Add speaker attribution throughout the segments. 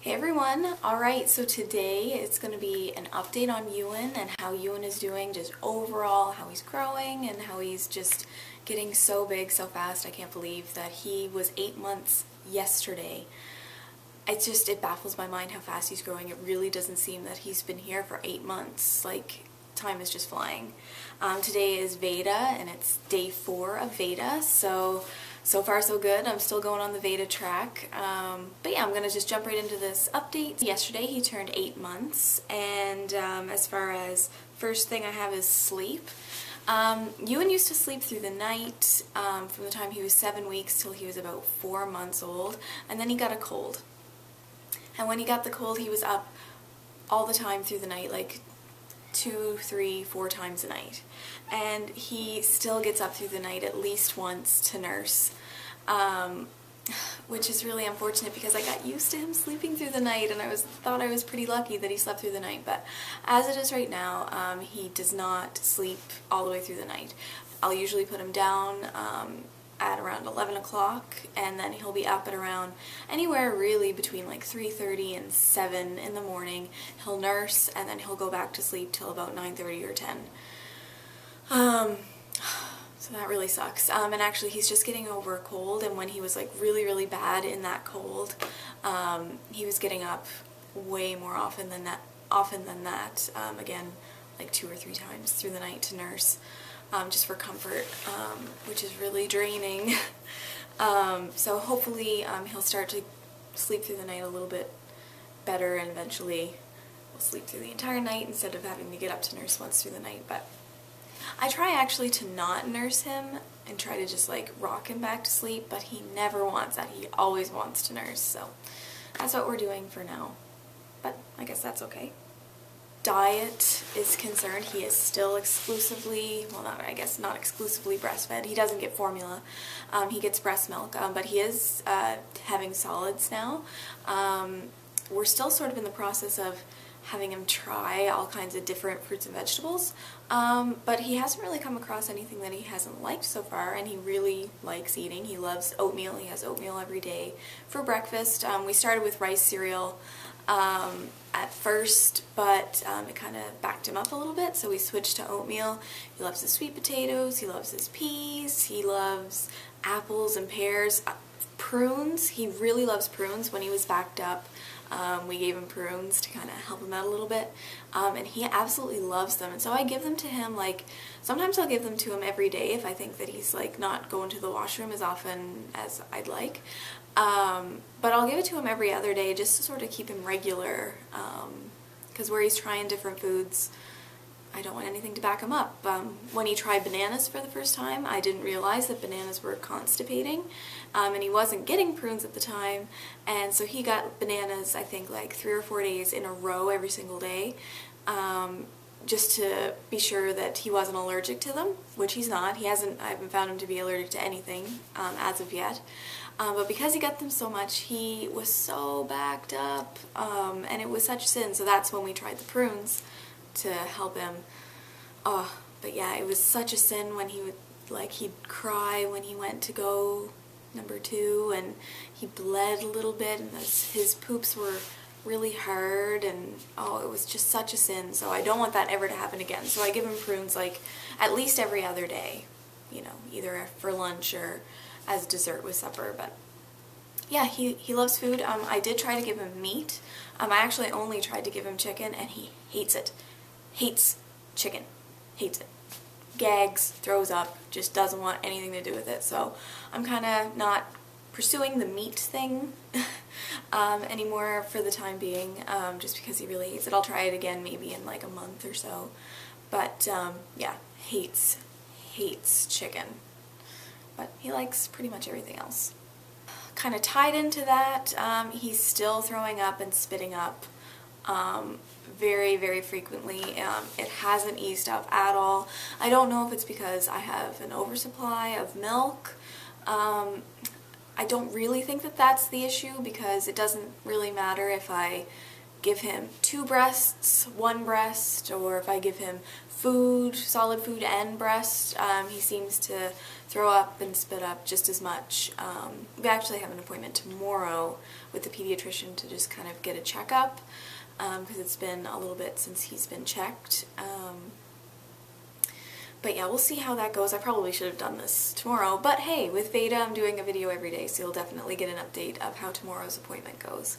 Speaker 1: Hey everyone! Alright, so today it's going to be an update on Euan and how Euan is doing, just overall, how he's growing and how he's just getting so big so fast. I can't believe that he was 8 months yesterday. It baffles my mind how fast he's growing. It really doesn't seem that he's been here for 8 months. Like, time is just flying. Today is VEDA and it's day 4 of VEDA, so far so good. I'm still going on the VEDA track. But yeah, I'm going to just jump right into this update. Yesterday he turned 8 months, and as far as first thing I have is sleep. Euan used to sleep through the night from the time he was 7 weeks till he was about 4 months old, and then he got a cold. And when he got the cold, he was up all the time through the night, like 2, 3, 4 times a night. And he still gets up through the night at least once to nurse, which is really unfortunate because I got used to him sleeping through the night, and thought I was pretty lucky that he slept through the night. But as it is right now, he does not sleep all the way through the night. I'll usually put him down at around 11 o'clock, and then he'll be up at around anywhere really between like 3:30 and 7 in the morning. He'll nurse, and then he'll go back to sleep till about 9:30 or 10. So that really sucks. And actually he's just getting over a cold, and when he was like really bad in that cold, he was getting up way more often than that, again, like 2 or 3 times through the night to nurse. Just for comfort, which is really draining. So hopefully he'll start to sleep through the night a little bit better, and eventually we'll sleep through the entire night instead of having to get up to nurse once through the night. But I try actually to not nurse him and try to just like rock him back to sleep, but he never wants that. He always wants to nurse, so that's what we're doing for now. But I guess that's okay. Diet is concerned, he is still exclusively, well, not exclusively breastfed. He doesn't get formula. He gets breast milk, but he is having solids now. We're still sort of in the process of having him try all kinds of different fruits and vegetables, but he hasn't really come across anything that he hasn't liked so far, and he really likes eating. He loves oatmeal. He has oatmeal every day for breakfast. We started with rice cereal at first, but it kind of backed him up a little bit, so we switched to oatmeal. He loves his sweet potatoes, he loves his peas, he loves apples and pears. Prunes, he really loves prunes. When he was backed up, we gave him prunes to kind of help him out a little bit, and he absolutely loves them. And so I give them to him, like, sometimes I'll give them to him every day if I think that he's like not going to the washroom as often as I'd like. But I'll give it to him every other day just to sort of keep him regular, because where he's trying different foods, I don't want anything to back him up. When he tried bananas for the first time, I didn't realize that bananas were constipating, and he wasn't getting prunes at the time, and so he got bananas, I think, like 3 or 4 days in a row every single day, just to be sure that he wasn't allergic to them, which he's not. I haven't found him to be allergic to anything as of yet. But because he got them so much, he was so backed up, and it was such sin, so that's when we tried the prunes to help him. But yeah, it was such a sin when he'd cry when he went to go number 2, and he bled a little bit, and his poops were really hard, and it was just such a sin. So I don't want that ever to happen again. So I give him prunes like at least every other day, you know, either for lunch or as dessert with supper. But yeah, he loves food. I did try to give him meat. I actually only tried to give him chicken, and he hates it. Hates chicken. Hates it. Gags, throws up, just doesn't want anything to do with it. So I'm kind of not pursuing the meat thing anymore for the time being, just because he really hates it. I'll try it again maybe in like a month or so. But yeah, hates chicken. But he likes pretty much everything else. Kind of tied into that, he's still throwing up and spitting up very frequently. It hasn't eased up at all. I don't know if it's because I have an oversupply of milk. I don't really think that that's the issue, because it doesn't really matter if I give him 2 breasts, 1 breast, or if I give him food, solid food and breast, he seems to throw up and spit up just as much. We actually have an appointment tomorrow with the pediatrician to just kind of get a checkup, because it's been a little bit since he's been checked. But yeah, we'll see how that goes. I probably should have done this tomorrow, but hey, with VEDA I'm doing a video every day, so you'll definitely get an update of how tomorrow's appointment goes,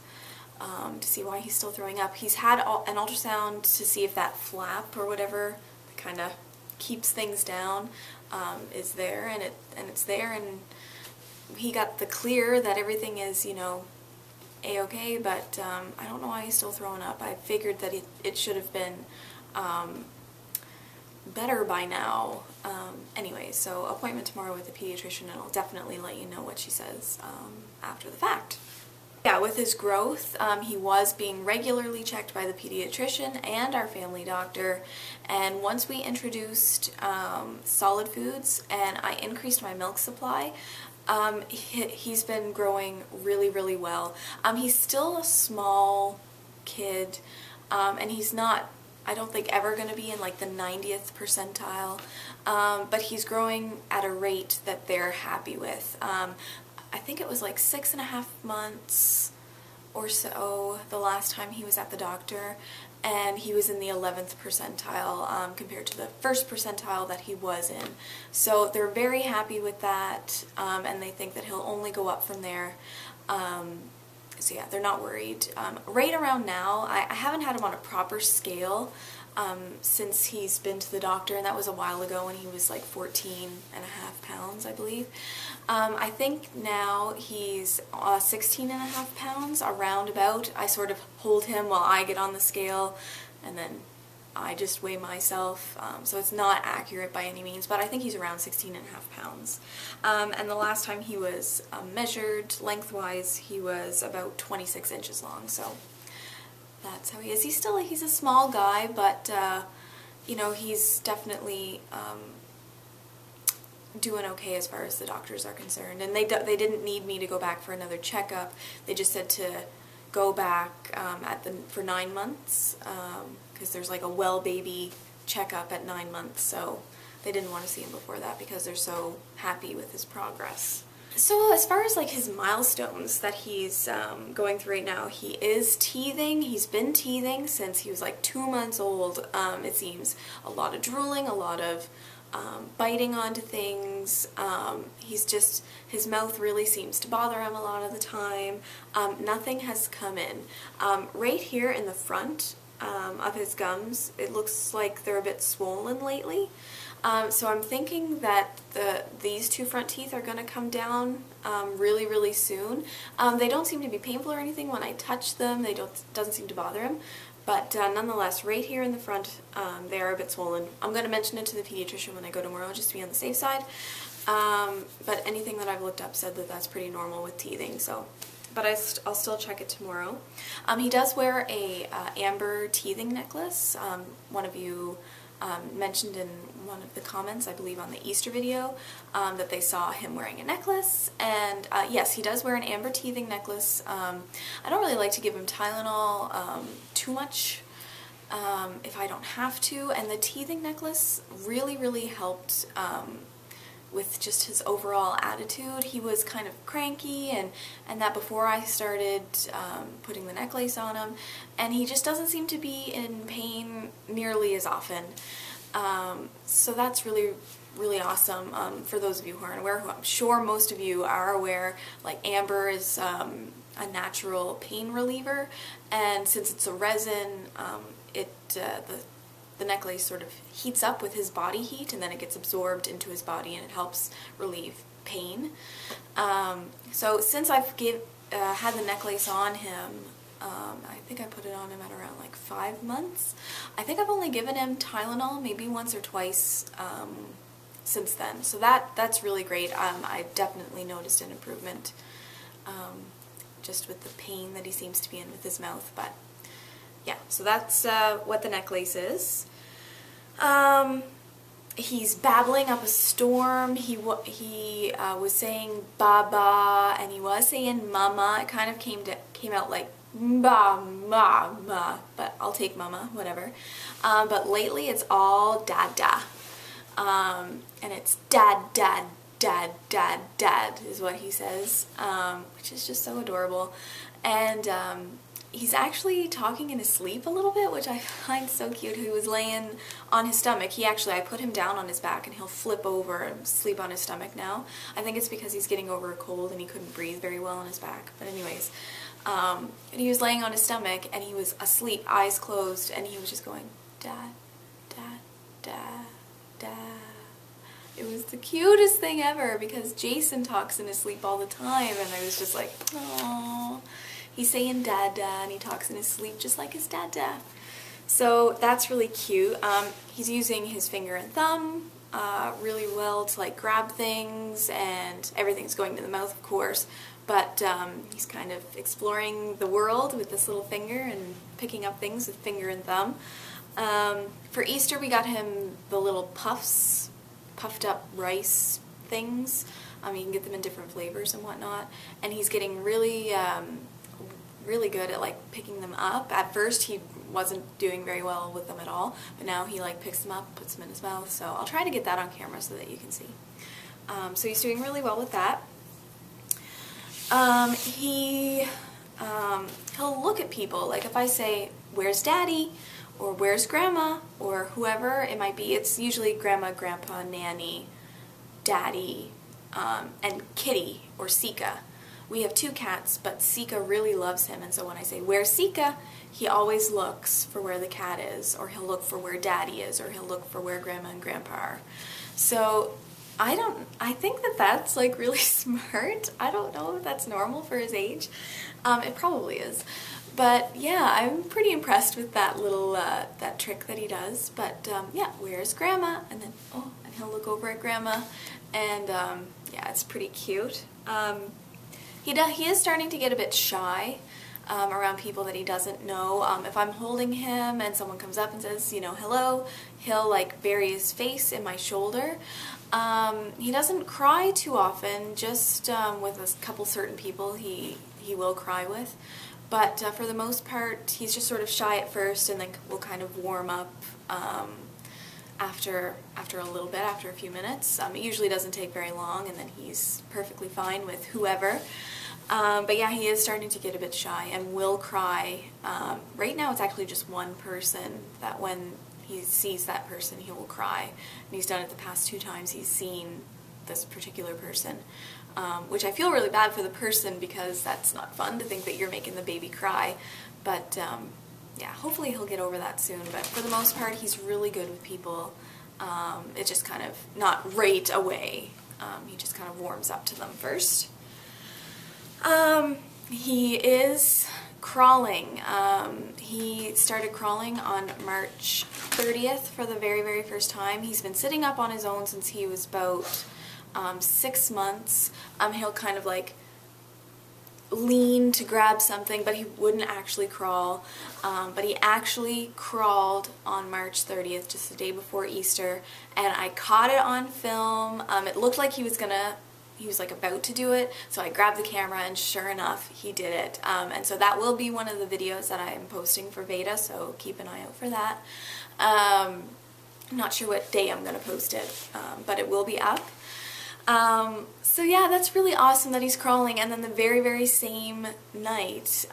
Speaker 1: to see why he's still throwing up. He's had an ultrasound to see if that flap or whatever that kind of keeps things down is there, and it's there, and he got the clear that everything is, you know, a-okay, but I don't know why he's still throwing up. I figured that it should have been better by now. Anyway, so appointment tomorrow with the pediatrician, and I'll definitely let you know what she says after the fact. Yeah, with his growth, he was being regularly checked by the pediatrician and our family doctor, and once we introduced solid foods and I increased my milk supply, he's been growing really, really well. He's still a small kid, and he's not, I don't think, ever going to be in like the 90th percentile, but he's growing at a rate that they're happy with. I think it was like 6.5 months or so the last time he was at the doctor, and he was in the 11th percentile compared to the 1st percentile that he was in. So they're very happy with that, and they think that he'll only go up from there. So yeah, they're not worried. Right around now, I haven't had him on a proper scale since he's been to the doctor, and that was a while ago when he was like 14.5 pounds, I believe. I think now he's 16.5 pounds, around about. I sort of hold him while I get on the scale, and then I just weigh myself, so it's not accurate by any means, but I think he's around 16.5 pounds. And the last time he was measured lengthwise, he was about 26 inches long, so that's how he is. He's a small guy, but you know, he's definitely doing okay as far as the doctors are concerned. And they didn't need me to go back for another checkup. They just said to go back for 9 months, because there's like a well baby checkup at 9 months, so they didn't want to see him before that because they're so happy with his progress. So as far as like his milestones that he's going through right now, he is teething. He's been teething since he was like 2 months old, it seems. A lot of drooling, a lot of biting onto things. His mouth really seems to bother him a lot of the time. Nothing has come in. Right here in the front of his gums, it looks like they're a bit swollen lately. So I'm thinking that these 2 front teeth are going to come down really, really soon. They don't seem to be painful or anything when I touch them. Doesn't seem to bother him. But nonetheless, right here in the front, they are a bit swollen. I'm going to mention it to the pediatrician when I go tomorrow, just to be on the safe side. But anything that I've looked up said that that's pretty normal with teething. So, but I'll still check it tomorrow. He does wear a amber teething necklace. One of you mentioned in one of the comments, I believe on the Easter video, that they saw him wearing a necklace, and yes, he does wear an amber teething necklace. I don't really like to give him Tylenol too much if I don't have to, and the teething necklace really, really helped with just his overall attitude. He was kind of cranky and that before I started putting the necklace on him, and he just doesn't seem to be in pain nearly as often. So that's really, really awesome. For those of you who aren't aware, who I'm sure most of you are aware, like amber is a natural pain reliever, and since it's a resin, the necklace sort of heats up with his body heat, and then it gets absorbed into his body and it helps relieve pain. So since I've had the necklace on him, I think I put it on him at around like 5 months. I think I've only given him Tylenol maybe once or twice since then. So that's really great. I definitely noticed an improvement just with the pain that he seems to be in with his mouth. But yeah, so that's what the necklace is. He's babbling up a storm. He was saying baba, and he was saying mama. It kind of came out like ma, ma, ma, but I'll take mama, whatever. But lately it's all dada. And it's dad, dad, dad, dad, dad is what he says, which is just so adorable. And he's actually talking in his sleep a little bit, which I find so cute. He was laying on his stomach. I put him down on his back and he'll flip over and sleep on his stomach now. I think it's because he's getting over a cold and he couldn't breathe very well on his back. But anyways, and he was laying on his stomach and he was asleep, eyes closed, and he was just going, dad, dad, dad, dad. It was the cutest thing ever because Jason talks in his sleep all the time, and I was just like, aww. He's saying dada and he talks in his sleep just like his dada. So that's really cute. He's using his finger and thumb really well to like grab things, and everything's going to the mouth, of course, but he's kind of exploring the world with this little finger and picking up things with finger and thumb. For Easter we got him the little puffed up rice things. You can get them in different flavors and whatnot, and he's getting really really good at like picking them up. At first he wasn't doing very well with them at all, but now he like picks them up, puts them in his mouth, so I'll try to get that on camera so that you can see. So he's doing really well with that. He'll look at people, like if I say, where's daddy, or where's grandma, or whoever it might be. It's usually grandma, grandpa, nanny, daddy, and kitty, or Sika. We have 2 cats, but Sika really loves him, and so when I say, where's Sika, he always looks for where the cat is, or he'll look for where daddy is, or he'll look for where grandma and grandpa are. So I think that that's like really smart. I don't know if that's normal for his age. It probably is. But yeah, I'm pretty impressed with that little, that trick that he does. But yeah, where's grandma? And then, oh, and he'll look over at grandma. And yeah, it's pretty cute. He is starting to get a bit shy around people that he doesn't know. If I'm holding him and someone comes up and says, you know, hello, he'll like bury his face in my shoulder. He doesn't cry too often, just with a couple certain people he will cry with. But for the most part, he's just sort of shy at first, and then will kind of warm up after a little bit, after a few minutes. It usually doesn't take very long, and then he's perfectly fine with whoever. But yeah, he is starting to get a bit shy and will cry. Right now it's actually just one person that when he sees that person he will cry. And he's done it the past 2 times he's seen this particular person. Which I feel really bad for the person because that's not fun to think that you're making the baby cry. But yeah, hopefully he'll get over that soon. But for the most part, he's really good with people. It's just kind of not right away. He just kind of warms up to them first. He is crawling. He started crawling on March 30th for the very, very first time. He's been sitting up on his own since he was about 6 months. He'll kind of like lean to grab something, but he wouldn't actually crawl. But he actually crawled on March 30th, just the day before Easter, and I caught it on film. It looked like he was like about to do it, so I grabbed the camera and sure enough he did it. And so that will be one of the videos that I am posting for VEDA, so keep an eye out for that. I'm not sure what day I'm going to post it, but it will be up. So yeah, that's really awesome that he's crawling. And then the very, very same night,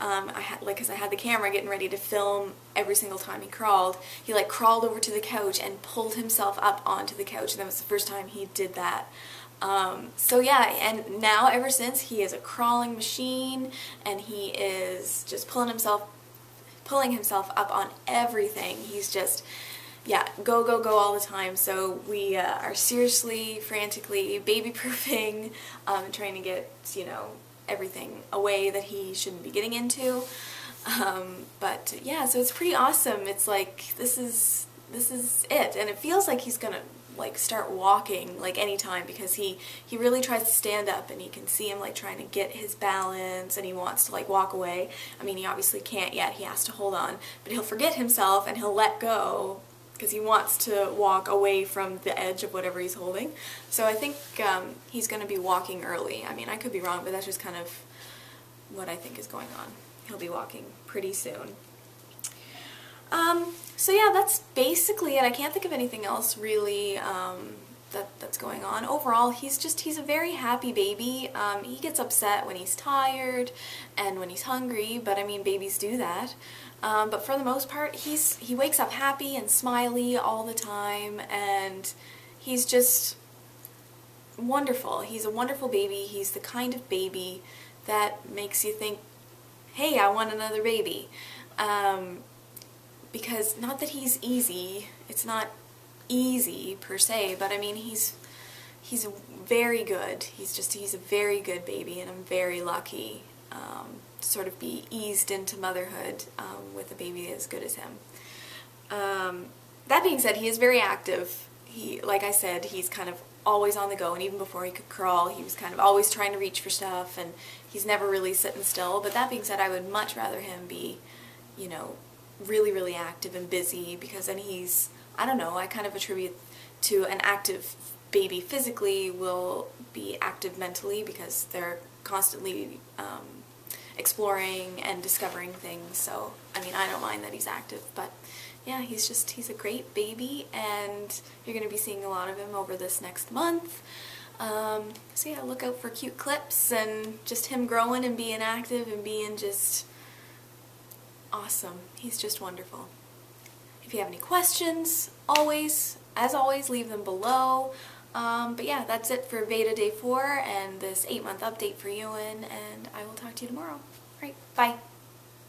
Speaker 1: because I had the camera getting ready to film every single time he crawled, he like crawled over to the couch and pulled himself up onto the couch, and that was the first time he did that. So yeah, and now ever since he is a crawling machine, and he is just pulling himself up on everything. He's just, yeah, go, go, go all the time. So we are seriously, frantically baby-proofing, and trying to get, you know, everything away that he shouldn't be getting into. But yeah, so it's pretty awesome. It's like, this is it. And it feels like he's gonna like start walking like anytime, because he really tries to stand up, and you can see him like trying to get his balance, and he wants to like walk away. I mean, he obviously can't yet, he has to hold on, but he'll forget himself and he'll let go because he wants to walk away from the edge of whatever he's holding. So I think he's going to be walking early. I mean, I could be wrong, but that's just kind of what I think is going on. he'll be walking pretty soon. So yeah, that's basically it. I can't think of anything else really that's going on. Overall, he's a very happy baby. He gets upset when he's tired and when he's hungry, but I mean, babies do that. But for the most part, he wakes up happy and smiley all the time, and he's just wonderful. He's a wonderful baby. He's the kind of baby that makes you think, hey, I want another baby. Because not that he's easy, it's not easy per se, but I mean he's very good. He's a very good baby, and I'm very lucky to sort of be eased into motherhood with a baby as good as him. That being said, he is very active. Like I said, he's kind of always on the go, and even before he could crawl, he was kind of always trying to reach for stuff, and he's never really sitting still. But that being said, I would much rather him be, you know, really, really active and busy, because then I don't know, I kind of attribute to an active baby physically will be active mentally, because they're constantly exploring and discovering things. So, I mean, I don't mind that he's active, but yeah, he's a great baby, and you're going to be seeing a lot of him over this next month. So yeah, look out for cute clips and just him growing and being active and being just awesome. He's just wonderful. If you have any questions, as always, leave them below. But yeah, that's it for VEDA Day 4 and this 8-month update for Euan, and I will talk to you tomorrow. Alright, bye.